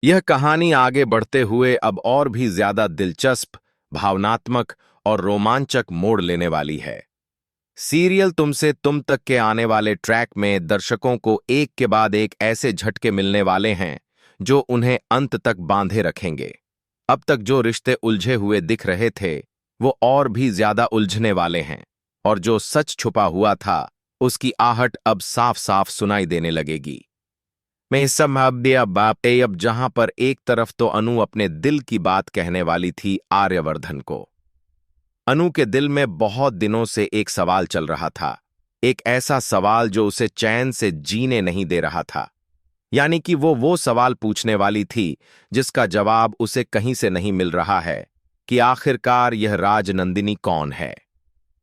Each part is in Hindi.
यह कहानी आगे बढ़ते हुए अब और भी ज्यादा दिलचस्प, भावनात्मक और रोमांचक मोड़ लेने वाली है। सीरियल तुमसे तुम तक के आने वाले ट्रैक में दर्शकों को एक के बाद एक ऐसे झटके मिलने वाले हैं जो उन्हें अंत तक बांधे रखेंगे। अब तक जो रिश्ते उलझे हुए दिख रहे थे वो और भी ज्यादा उलझने वाले हैं, और जो सच छुपा हुआ था उसकी आहट अब साफ साफ सुनाई देने लगेगी। मैं इस सब अब जहां पर एक तरफ तो अनु अपने दिल की बात कहने वाली थी आर्यवर्धन को। अनु के दिल में बहुत दिनों से एक सवाल चल रहा था, एक ऐसा सवाल जो उसे चैन से जीने नहीं दे रहा था। यानी कि वो सवाल पूछने वाली थी जिसका जवाब उसे कहीं से नहीं मिल रहा है कि आखिरकार यह राजनंदिनी कौन है।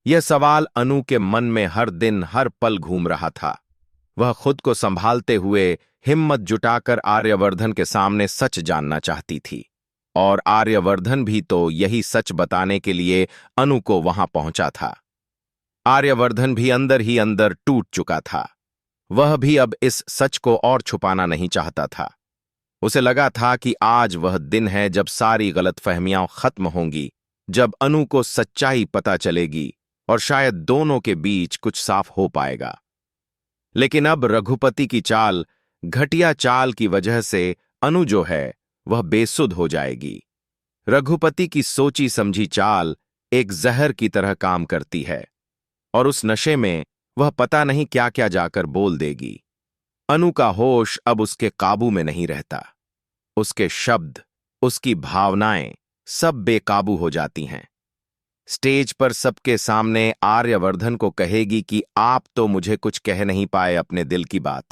यह सवाल अनु के मन में हर दिन हर पल घूम रहा था। वह खुद को संभालते हुए हिम्मत जुटाकर आर्यवर्धन के सामने सच जानना चाहती थी, और आर्यवर्धन भी तो यही सच बताने के लिए अनु को वहां पहुंचा था। आर्यवर्धन भी अंदर ही अंदर टूट चुका था। वह भी अब इस सच को और छुपाना नहीं चाहता था। उसे लगा था कि आज वह दिन है जब सारी गलतफहमियां खत्म होंगी, जब अनु को सच्चाई पता चलेगी और शायद दोनों के बीच कुछ साफ हो पाएगा। लेकिन अब रघुपति की चाल, घटिया चाल की वजह से अनु जो है वह बेसुध हो जाएगी। रघुपति की सोची समझी चाल एक जहर की तरह काम करती है, और उस नशे में वह पता नहीं क्या क्या जाकर बोल देगी। अनु का होश अब उसके काबू में नहीं रहता। उसके शब्द, उसकी भावनाएं सब बेकाबू हो जाती हैं। स्टेज पर सबके सामने आर्यवर्धन को कहेगी कि आप तो मुझे कुछ कह नहीं पाए अपने दिल की बात,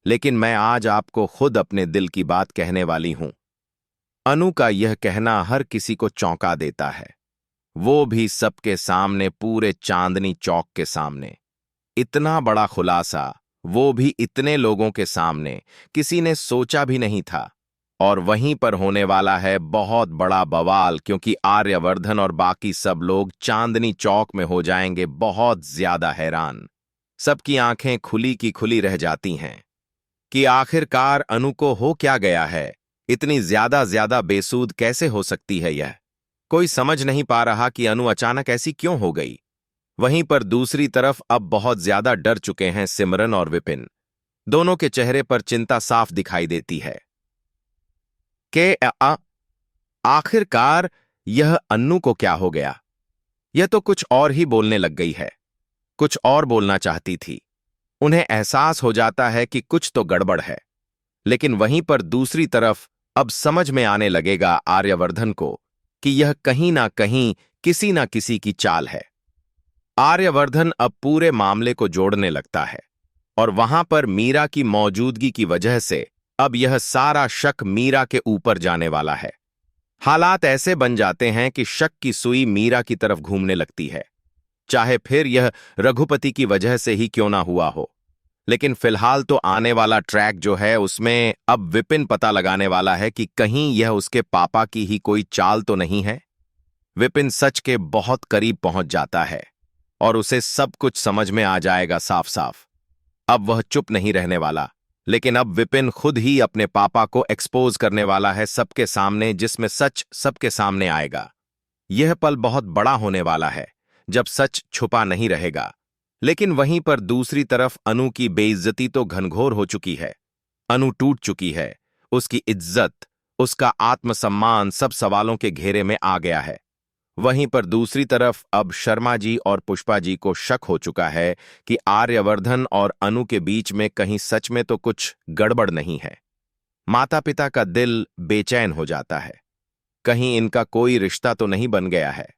लेकिन मैं आज आपको खुद अपने दिल की बात कहने वाली हूं। अनु का यह कहना हर किसी को चौंका देता है, वो भी सबके सामने, पूरे चांदनी चौक के सामने। इतना बड़ा खुलासा, वो भी इतने लोगों के सामने, किसी ने सोचा भी नहीं था। और वहीं पर होने वाला है बहुत बड़ा बवाल, क्योंकि आर्यवर्धन और बाकी सब लोग चांदनी चौक में हो जाएंगे बहुत ज्यादा हैरान। सबकी आंखें खुली की खुली रह जाती हैं कि आखिरकार अनु को हो क्या गया है। इतनी ज्यादा बेसूद कैसे हो सकती है यह। कोई समझ नहीं पा रहा कि अनु अचानक ऐसी क्यों हो गई। वहीं पर दूसरी तरफ अब बहुत ज्यादा डर चुके हैं सिमरन और विपिन। दोनों के चेहरे पर चिंता साफ दिखाई देती है कि आखिरकार यह अन्नू को क्या हो गया। यह तो कुछ और ही बोलने लग गई है, कुछ और बोलना चाहती थी। उन्हें एहसास हो जाता है कि कुछ तो गड़बड़ है। लेकिन वहीं पर दूसरी तरफ अब समझ में आने लगेगा आर्यवर्धन को कि यह कहीं ना कहीं किसी ना किसी की चाल है। आर्यवर्धन अब पूरे मामले को जोड़ने लगता है, और वहां पर मीरा की मौजूदगी की वजह से अब यह सारा शक मीरा के ऊपर जाने वाला है। हालात ऐसे बन जाते हैं कि शक की सुई मीरा की तरफ घूमने लगती है, चाहे फिर यह रघुपति की वजह से ही क्यों ना हुआ हो। लेकिन फिलहाल तो आने वाला ट्रैक जो है उसमें अब विपिन पता लगाने वाला है कि कहीं यह उसके पापा की ही कोई चाल तो नहीं है। विपिन सच के बहुत करीब पहुंच जाता है और उसे सब कुछ समझ में आ जाएगा साफ साफ। अब वह चुप नहीं रहने वाला, लेकिन अब विपिन खुद ही अपने पापा को एक्सपोज करने वाला है सबके सामने, जिसमें सच सबके सामने आएगा। यह पल बहुत बड़ा होने वाला है जब सच छुपा नहीं रहेगा। लेकिन वहीं पर दूसरी तरफ अनु की बेइज्जती तो घनघोर हो चुकी है। अनु टूट चुकी है। उसकी इज्जत, उसका आत्मसम्मान सब सवालों के घेरे में आ गया है। वहीं पर दूसरी तरफ अब शर्मा जी और पुष्पा जी को शक हो चुका है कि आर्यवर्धन और अनु के बीच में कहीं सच में तो कुछ गड़बड़ नहीं है। माता पिता का दिल बेचैन हो जाता है, कहीं इनका कोई रिश्ता तो नहीं बन गया है।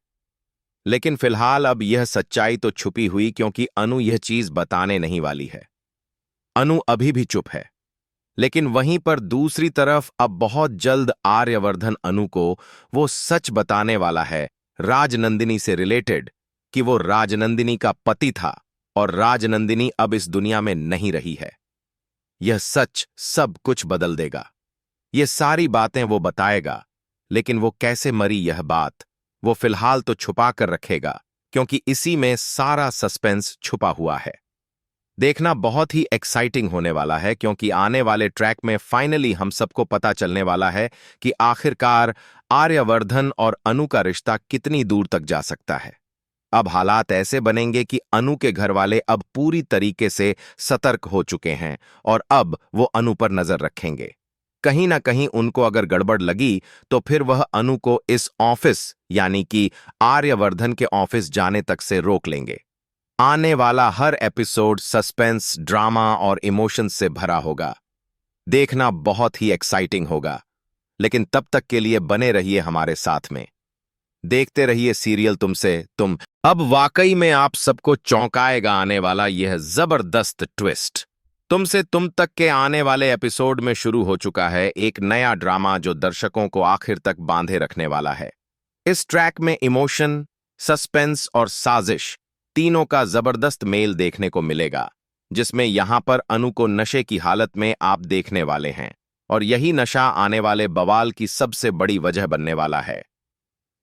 लेकिन फिलहाल अब यह सच्चाई तो छुपी हुई, क्योंकि अनु यह चीज बताने नहीं वाली है। अनु अभी भी चुप है। लेकिन वहीं पर दूसरी तरफ अब बहुत जल्द आर्यवर्धन अनु को वो सच बताने वाला है राजनंदिनी से रिलेटेड, कि वो राजनंदिनी का पति था और राजनंदिनी अब इस दुनिया में नहीं रही है। यह सच सब कुछ बदल देगा। ये सारी बातें वो बताएगा, लेकिन वो कैसे मरी यह बात वो फिलहाल तो छुपा कर रखेगा, क्योंकि इसी में सारा सस्पेंस छुपा हुआ है। देखना बहुत ही एक्साइटिंग होने वाला है, क्योंकि आने वाले ट्रैक में फाइनली हम सबको पता चलने वाला है कि आखिरकार आर्यवर्धन और अनु का रिश्ता कितनी दूर तक जा सकता है। अब हालात ऐसे बनेंगे कि अनु के घर वाले अब पूरी तरीके से सतर्क हो चुके हैं और अब वो अनु पर नजर रखेंगे। कहीं ना कहीं उनको अगर गड़बड़ लगी तो फिर वह अनु को इस ऑफिस यानी कि आर्यवर्धन के ऑफिस जाने तक से रोक लेंगे। आने वाला हर एपिसोड सस्पेंस, ड्रामा और इमोशंस से भरा होगा। देखना बहुत ही एक्साइटिंग होगा। लेकिन तब तक के लिए बने रहिए हमारे साथ में, देखते रहिए सीरियल तुमसे तुम। अब वाकई में आप सबको चौंकाएगा आने वाला यह जबरदस्त ट्विस्ट। तुमसे तुम तक के आने वाले एपिसोड में शुरू हो चुका है एक नया ड्रामा जो दर्शकों को आखिर तक बांधे रखने वाला है। इस ट्रैक में इमोशन, सस्पेंस और साजिश तीनों का जबरदस्त मेल देखने को मिलेगा, जिसमें यहां पर अनु को नशे की हालत में आप देखने वाले हैं और यही नशा आने वाले बवाल की सबसे बड़ी वजह बनने वाला है।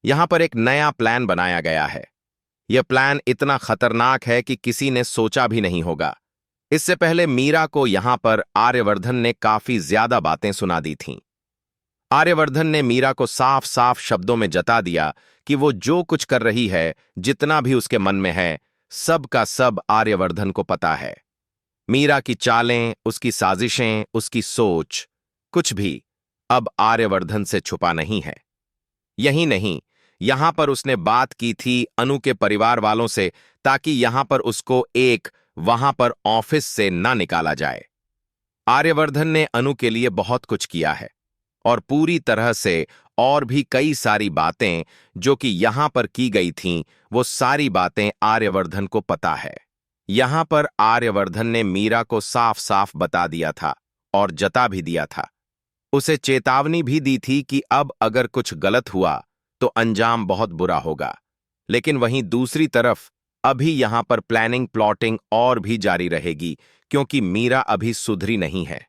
यहां पर एक नया प्लान बनाया गया है। यह प्लान इतना खतरनाक है कि किसी ने सोचा भी नहीं होगा। इससे पहले मीरा को यहां पर आर्यवर्धन ने काफी ज्यादा बातें सुना दी थीं। आर्यवर्धन ने मीरा को साफ साफ शब्दों में जता दिया कि वो जो कुछ कर रही है, जितना भी उसके मन में है, सब का सब आर्यवर्धन को पता है। मीरा की चालें, उसकी साजिशें, उसकी सोच, कुछ भी अब आर्यवर्धन से छुपा नहीं है। यही नहीं, यहां पर उसने बात की थी अनु के परिवार वालों से, ताकि यहां पर उसको वहां पर ऑफिस से ना निकाला जाए। आर्यवर्धन ने अनु के लिए बहुत कुछ किया है और पूरी तरह से और भी कई सारी बातें जो कि यहां पर की गई थीं, वो सारी बातें आर्यवर्धन को पता है। यहां पर आर्यवर्धन ने मीरा को साफ साफ बता दिया था और जता भी दिया था। उसे चेतावनी भी दी थी कि अब अगर कुछ गलत हुआ तो अंजाम बहुत बुरा होगा। लेकिन वहीं दूसरी तरफ अभी यहां पर प्लानिंग, प्लॉटिंग और भी जारी रहेगी, क्योंकि मीरा अभी सुधरी नहीं है।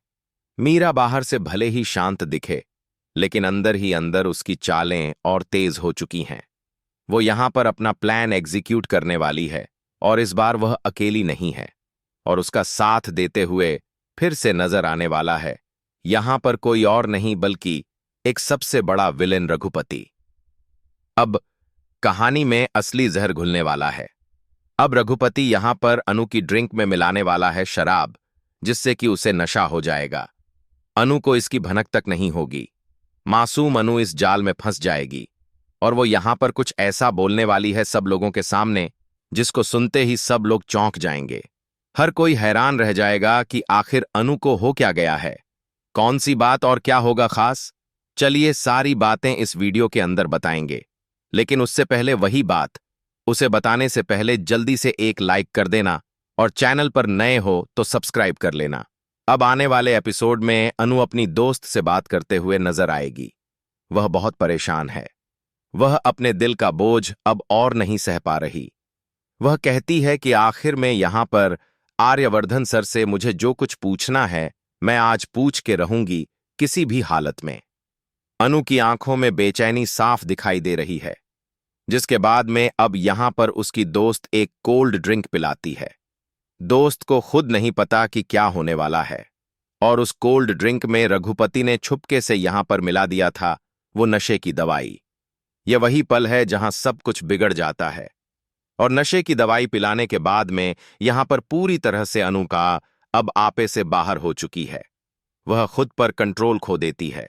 मीरा बाहर से भले ही शांत दिखे, लेकिन अंदर ही अंदर उसकी चालें और तेज हो चुकी हैं। वो यहां पर अपना प्लान एग्जीक्यूट करने वाली है और इस बार वह अकेली नहीं है और उसका साथ देते हुए फिर से नजर आने वाला है यहां पर कोई और नहीं बल्कि एक सबसे बड़ा विलेन रघुपति। अब कहानी में असली जहर घुलने वाला है। अब रघुपति यहां पर अनु की ड्रिंक में मिलाने वाला है शराब, जिससे कि उसे नशा हो जाएगा। अनु को इसकी भनक तक नहीं होगी। मासूम अनु इस जाल में फंस जाएगी और वो यहां पर कुछ ऐसा बोलने वाली है सब लोगों के सामने, जिसको सुनते ही सब लोग चौंक जाएंगे। हर कोई हैरान रह जाएगा कि आखिर अनु को हो क्या गया है, कौन सी बात और क्या होगा खास। चलिए सारी बातें इस वीडियो के अंदर बताएंगे, लेकिन उससे पहले वही बात, उसे बताने से पहले जल्दी से एक लाइक कर देना और चैनल पर नए हो तो सब्सक्राइब कर लेना। अब आने वाले एपिसोड में अनु अपनी दोस्त से बात करते हुए नजर आएगी। वह बहुत परेशान है। वह अपने दिल का बोझ अब और नहीं सह पा रही। वह कहती है कि आखिर में यहां पर आर्यवर्धन सर से मुझे जो कुछ पूछना है मैं आज पूछ के रहूंगी, किसी भी हालत में। अनु की आंखों में बेचैनी साफ दिखाई दे रही है, जिसके बाद में अब यहां पर उसकी दोस्त एक कोल्ड ड्रिंक पिलाती है। दोस्त को खुद नहीं पता कि क्या होने वाला है और उस कोल्ड ड्रिंक में रघुपति ने छुपके से यहां पर मिला दिया था वो नशे की दवाई। यह वही पल है जहां सब कुछ बिगड़ जाता है और नशे की दवाई पिलाने के बाद में यहां पर पूरी तरह से अनु का अब आपे से बाहर हो चुकी है। वह खुद पर कंट्रोल खो देती है।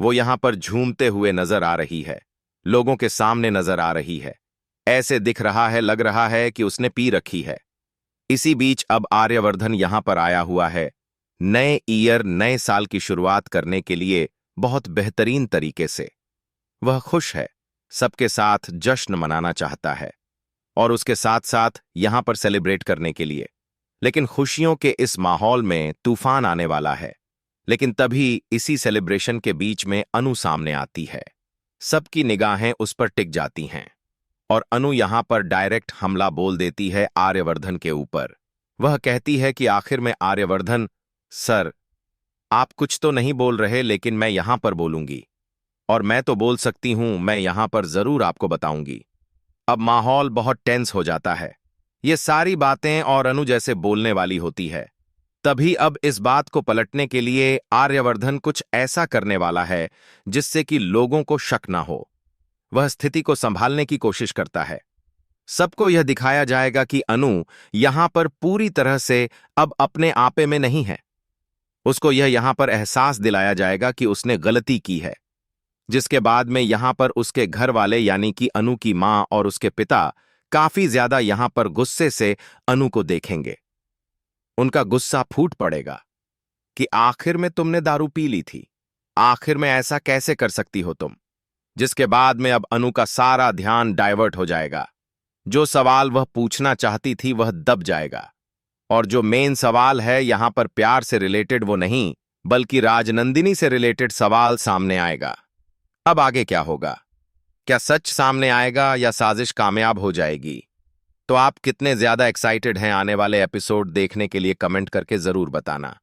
वो यहां पर झूमते हुए नजर आ रही है, लोगों के सामने नजर आ रही है। ऐसे दिख रहा है, लग रहा है कि उसने पी रखी है। इसी बीच अब आर्यवर्धन यहां पर आया हुआ है नए ईयर, नए साल की शुरुआत करने के लिए बहुत बेहतरीन तरीके से। वह खुश है, सबके साथ जश्न मनाना चाहता है और उसके साथ साथ यहां पर सेलिब्रेट करने के लिए। लेकिन खुशियों के इस माहौल में तूफान आने वाला है। लेकिन तभी इसी सेलिब्रेशन के बीच में अनु सामने आती है। सबकी निगाहें उस पर टिक जाती हैं और अनु यहां पर डायरेक्ट हमला बोल देती है आर्यवर्धन के ऊपर। वह कहती है कि आखिर में आर्यवर्धन सर, आप कुछ तो नहीं बोल रहे, लेकिन मैं यहां पर बोलूंगी और मैं तो बोल सकती हूं, मैं यहां पर जरूर आपको बताऊंगी। अब माहौल बहुत टेंस हो जाता है। ये सारी बातें और अनु जैसे बोलने वाली होती है। तभी अब इस बात को पलटने के लिए आर्यवर्धन कुछ ऐसा करने वाला है जिससे कि लोगों को शक ना हो। वह स्थिति को संभालने की कोशिश करता है। सबको यह दिखाया जाएगा कि अनु यहां पर पूरी तरह से अब अपने आपे में नहीं है। उसको यह यहां पर एहसास दिलाया जाएगा कि उसने गलती की है, जिसके बाद में यहां पर उसके घर वाले यानी कि अनु की मां और उसके पिता काफी ज्यादा यहां पर गुस्से से अनु को देखेंगे। उनका गुस्सा फूट पड़ेगा कि आखिर में तुमने दारू पी ली थी, आखिर में ऐसा कैसे कर सकती हो तुम। जिसके बाद में अब अनु का सारा ध्यान डाइवर्ट हो जाएगा। जो सवाल वह पूछना चाहती थी वह दब जाएगा, और जो मेन सवाल है यहां पर प्यार से रिलेटेड वो नहीं बल्कि राजनंदिनी से रिलेटेड सवाल सामने आएगा। अब आगे क्या होगा? क्या सच सामने आएगा या साजिश कामयाब हो जाएगी? तो आप कितने ज्यादा एक्साइटेड हैं आने वाले एपिसोड देखने के लिए कमेंट करके जरूर बताना।